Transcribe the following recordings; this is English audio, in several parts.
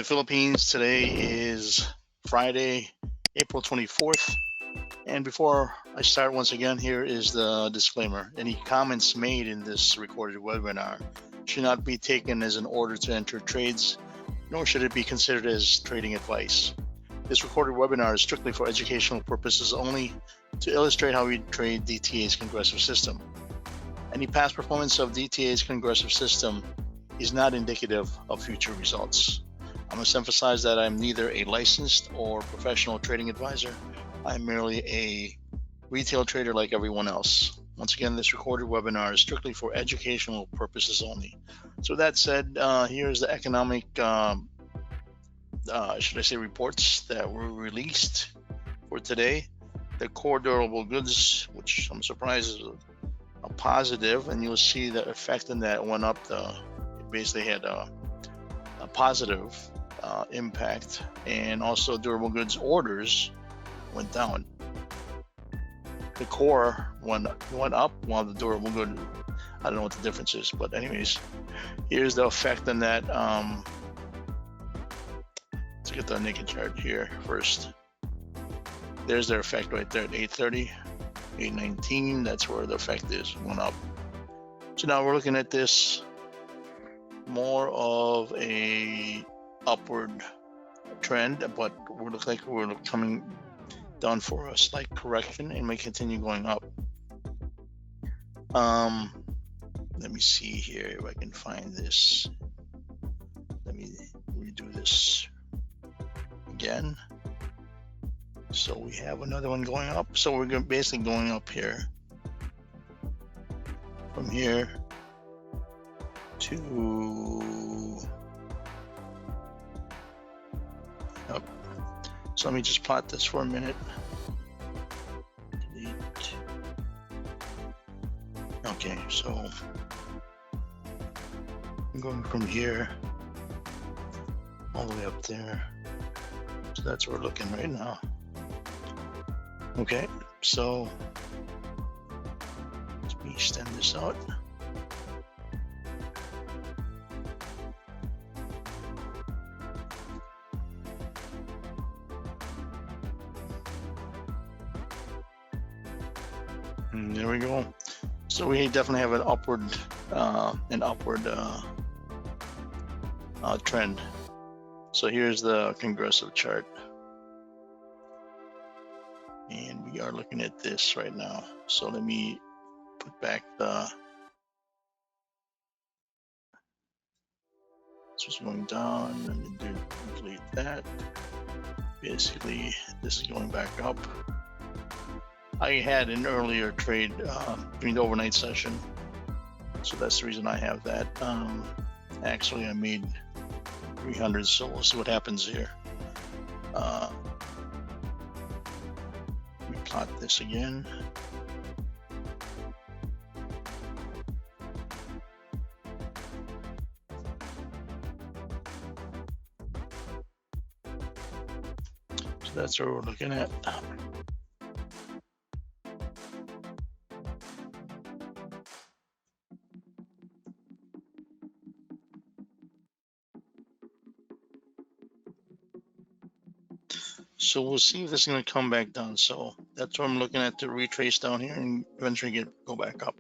Philippines. Today is Friday, April 24th. And before I start, once again, here is the disclaimer. Any comments made in this recorded webinar should not be taken as an order to enter trades, nor should it be considered as trading advice. This recorded webinar is strictly for educational purposes only to illustrate how we trade DTA's Congressive System. Any past performance of DTA's Congressive System is not indicative of future results. I must emphasize that I'm neither a licensed or professional trading advisor. I'm merely a retail trader like everyone else. Once again, this recorded webinar is strictly for educational purposes only. So with that said, here's the economic, reports that were released for today. The core durable goods, which I'm surprised is a positive, and you'll see the effect in that went up. It basically had a positive impact, and also durable goods orders went down. The core went up while the durable good, I don't know what the difference is, but anyways, here's the effect on that. Let's get the naked chart here first. There's their effect right there at 830, 819. That's where the effect is, went up. So now we're looking at this more of a upward trend, but we look like we're coming down for a slight correction and may continue going up. Let me see here if I can find this. Let me redo this again. So we have another one going up. So we're basically going up here, from here to up. So let me just plot this for a minute. Delete. Okay, so I'm going from here all the way up there. So that's where we're looking right now. Okay, so let me extend this out. And there we go. So we definitely have an upward trend. So here's the Congressive chart. And we are looking at this right now. So let me put back this was going down. Let me delete that. Basically, this is going back up. I had an earlier trade during the overnight session, so that's the reason I have that. Actually, I made 300, so we'll see what happens here. We plot this again. So that's what we're looking at. So we'll see if this is going to come back down. So that's what I'm looking at, to retrace down here and eventually go back up.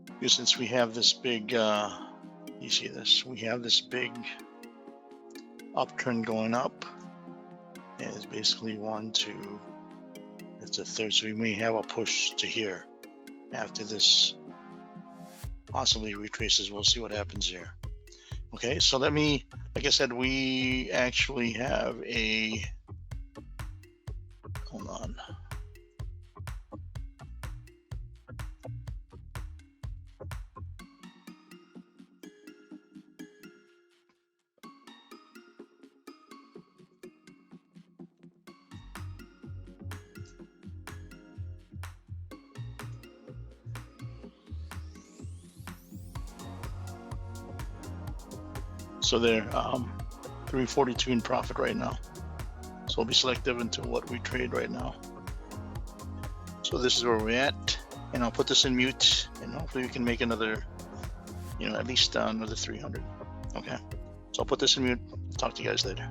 Because since we have this big, you see this, we have this big uptrend going up. And it's basically 1, 2, it's a third. So we may have a push to here after this possibly retraces. We'll see what happens here. Okay, so let me, like I said, we actually have a, hold on. So they're 342 in profit right now. So we'll be selective into what we trade right now. So this is where we're at, and I'll put this in mute, and hopefully we can make another, at least another 300. Okay. So I'll put this in mute. Talk to you guys later.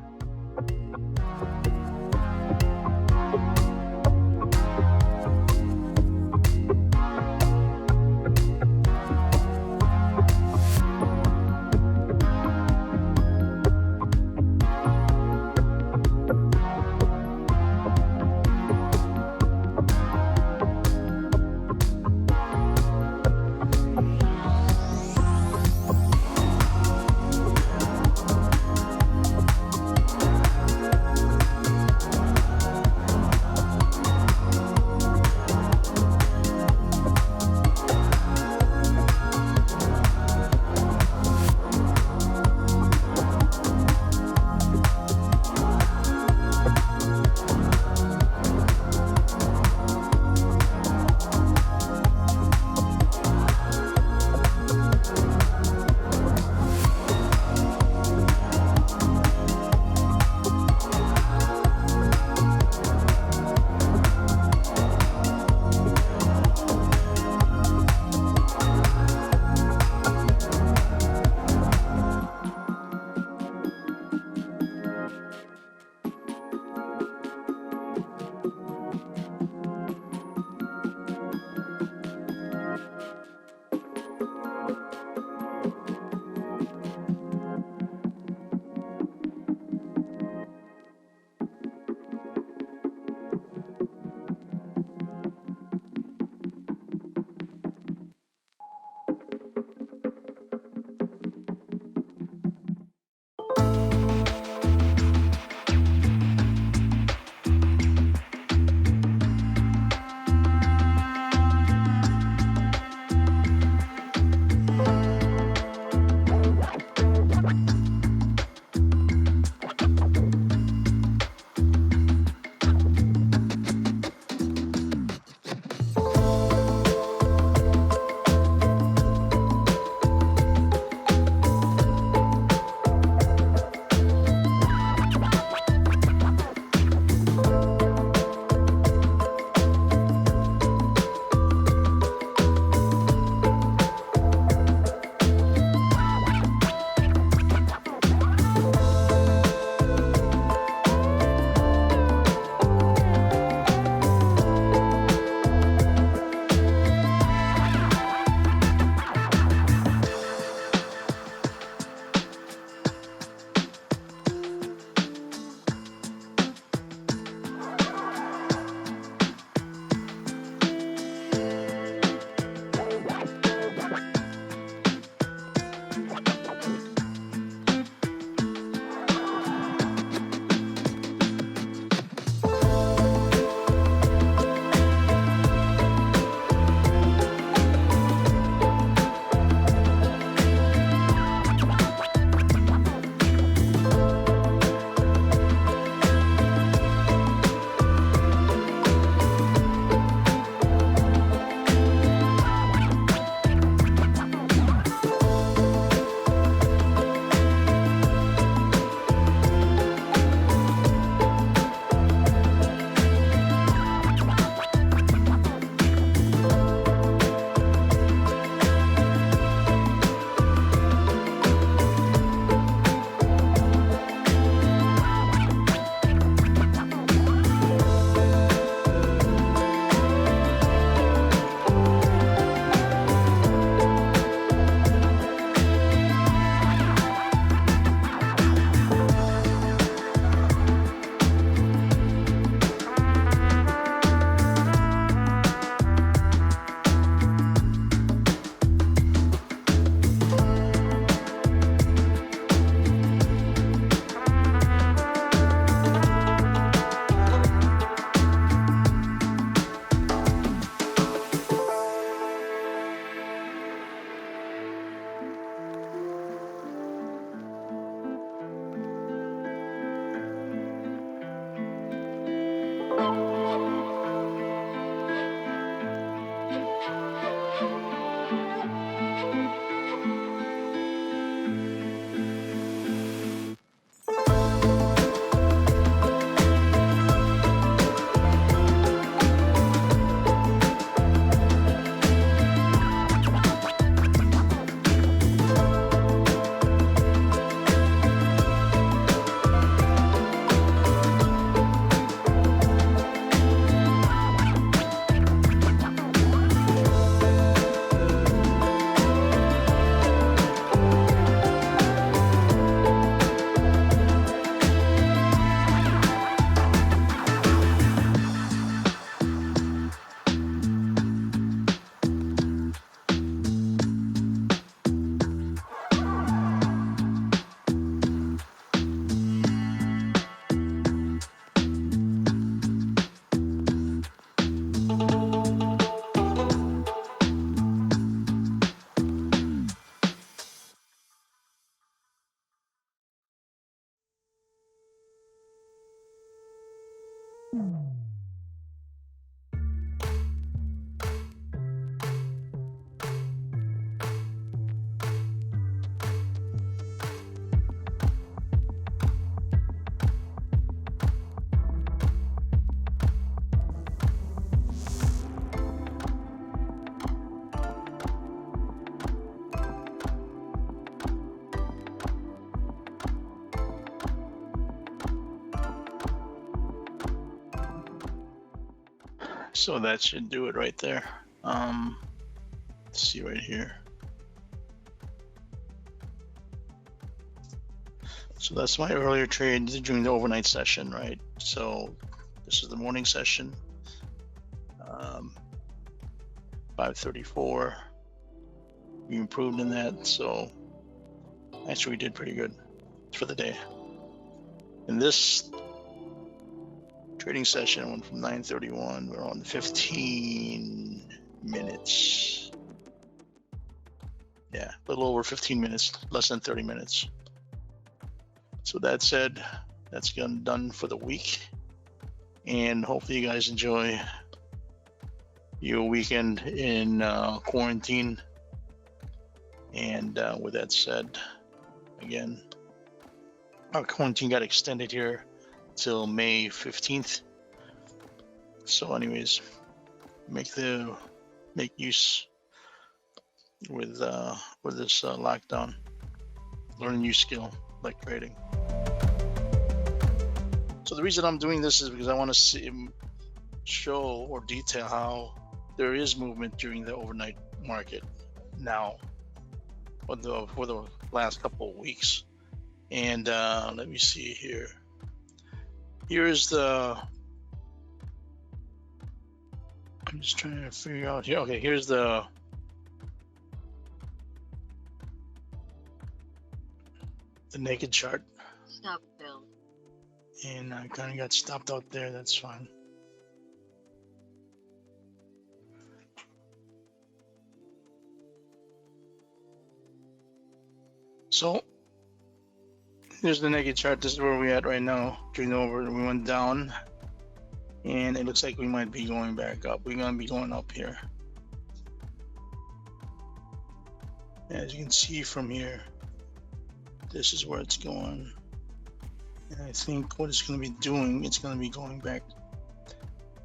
So that should do it right there. Let's see right here. So that's my earlier trade during the overnight session, right? So this is the morning session. 534. We improved in that, so actually we did pretty good for the day. In this trading session, went from 9:31. We're on 15 minutes. Yeah, a little over 15 minutes, less than 30 minutes. So that said, that's done for the week, and hopefully you guys enjoy your weekend in quarantine. And with that said, again, our quarantine got extended here till May 15th. So anyways, make use with this lockdown. Learn a new skill like trading. So the reason I'm doing this is because I want to show or detail how there is movement during the overnight market now, for the last couple of weeks. And let me see here. Here's the. I'm just trying to figure out here. Okay, here's the. The naked chart. Stop fill. And I kind of got stopped out there. That's fine. So here's the naked chart. This is where we're at right now. During the over, we went down, and it looks like we might be going back up. We're gonna be going up here. As you can see from here, this is where it's going. And I think what it's going to be doing, it's going to be going back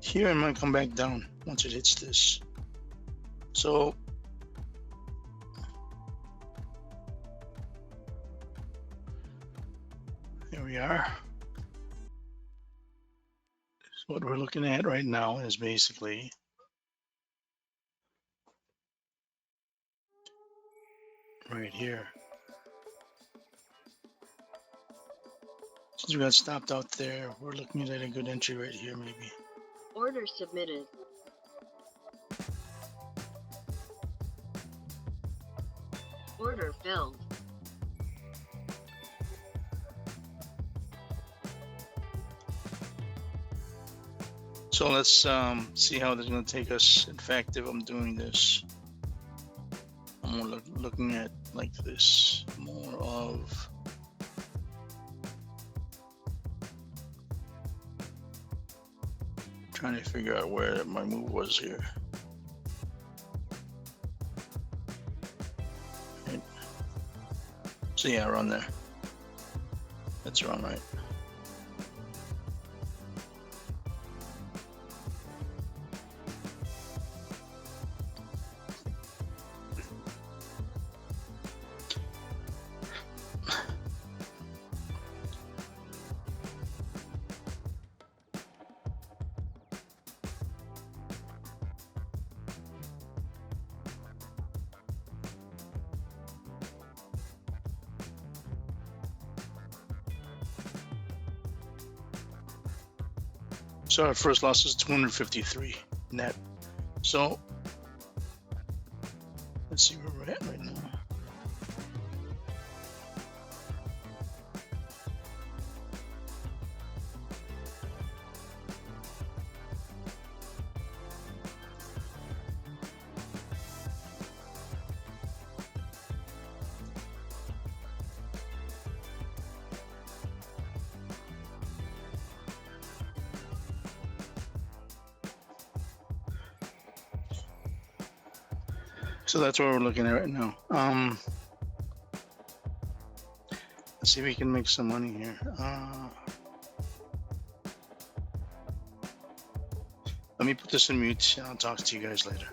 here and might come back down once it hits this. So here we are. So what we're looking at right now is basically right here. Since we got stopped out there, we're looking at a good entry right here, maybe. Order submitted. Order filled. So let's see how this is going to take us. In fact, if I'm doing this, I'm more looking at like this, more of trying to figure out where my move was here. Right. So yeah, around there. That's around right. So our first loss is 253 net. So let's see where we're at right now. So that's what we're looking at right now. Let's see if we can make some money here. Let me put this in mute and I'll talk to you guys later.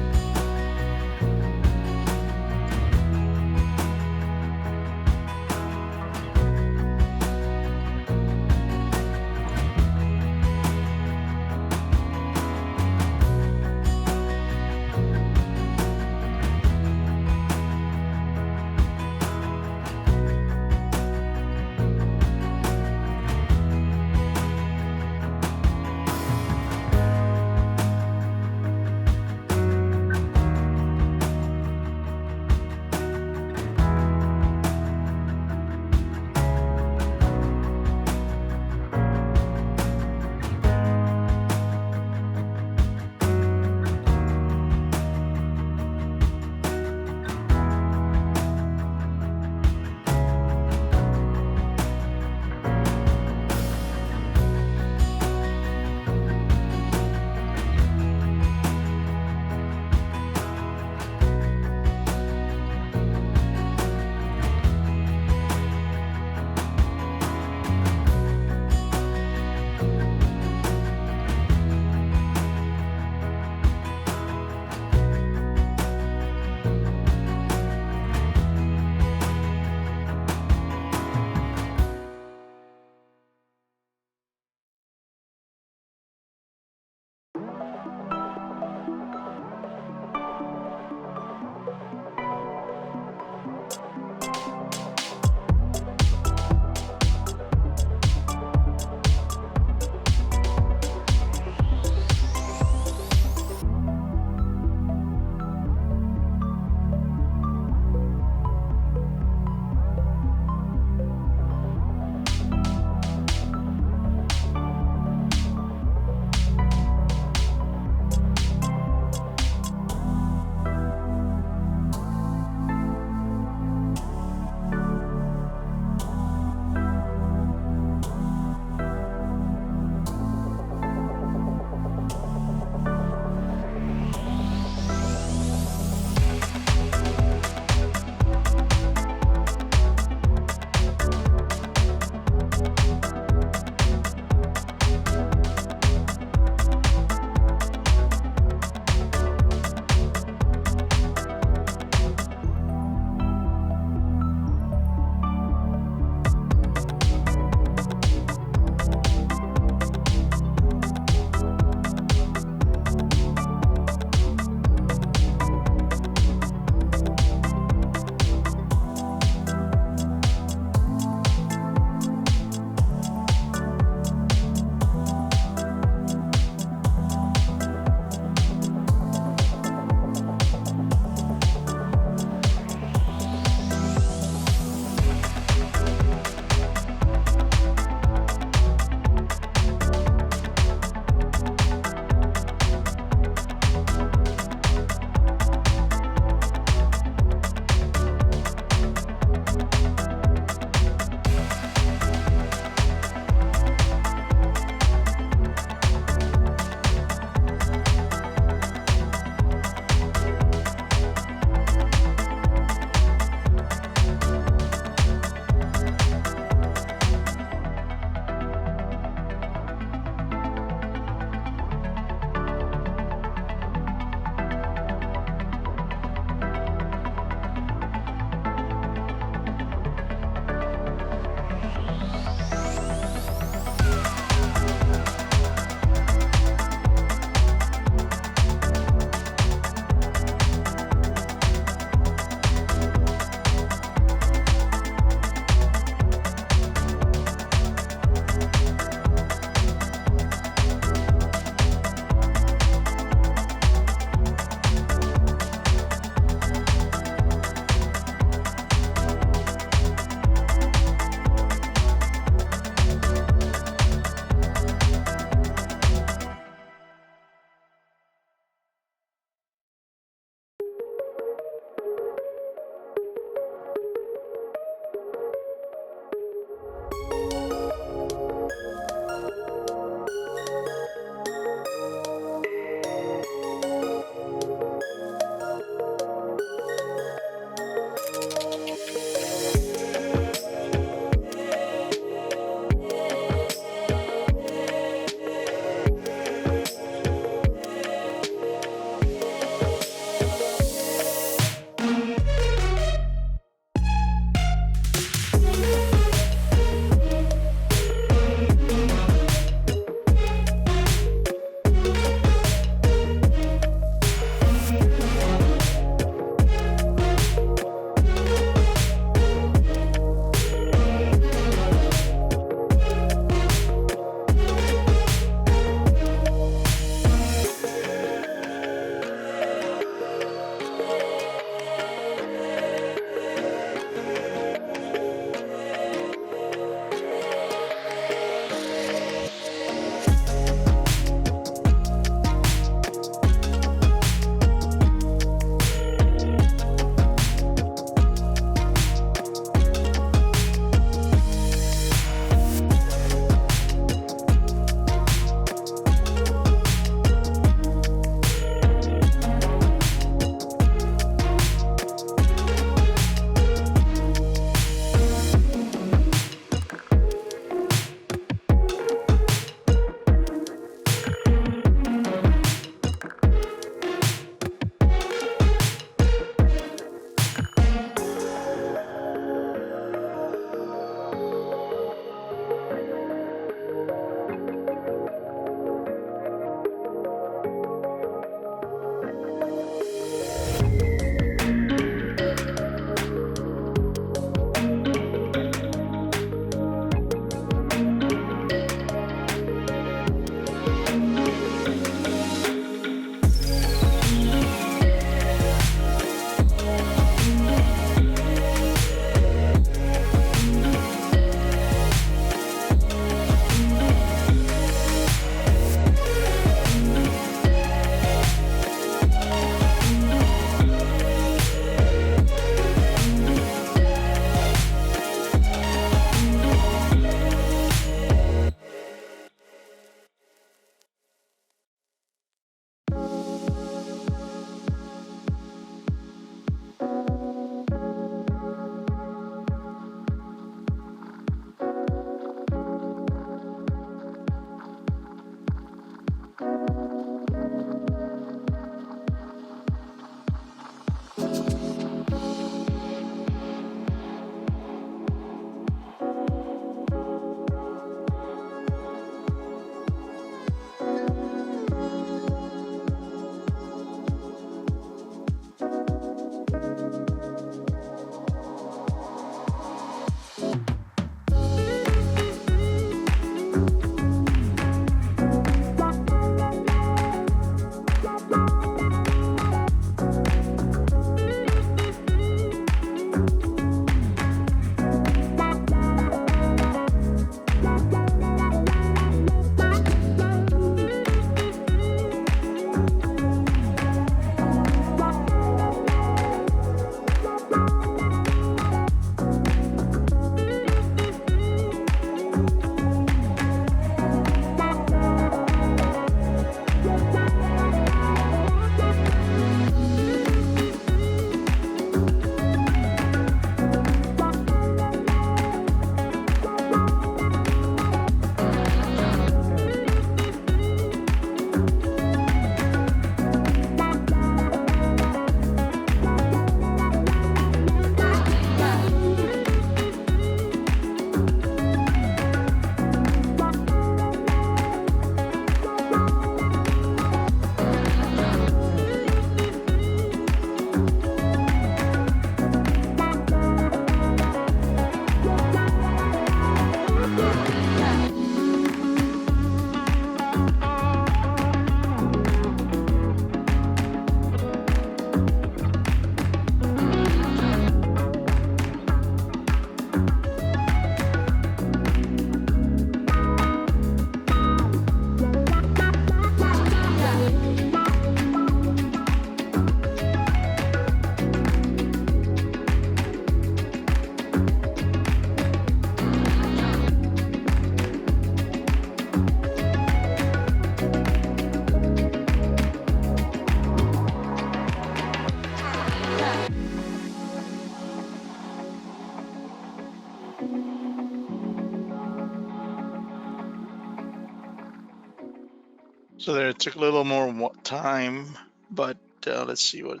So there, it took a little more time, but let's see what.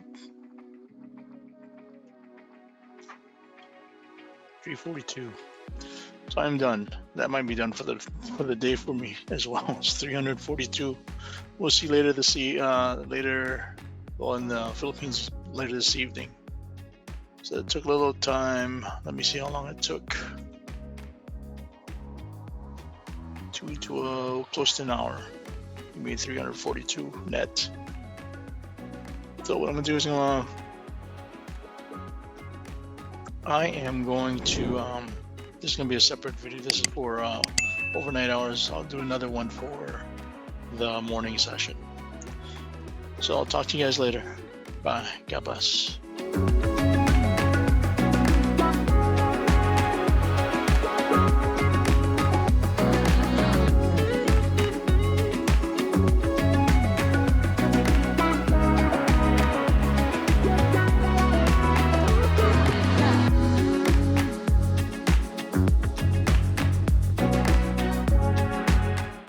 342. So I'm done. That might be done for the day for me as well. It's 342. We'll see later in the Philippines later this evening. So it took a little time. Let me see how long it took. Close to an hour. You made 342 net. So what I'm gonna do is I am going to this is gonna be a separate video. This is for overnight hours. I'll do another one for the morning session. So I'll talk to you guys later. Bye. God bless.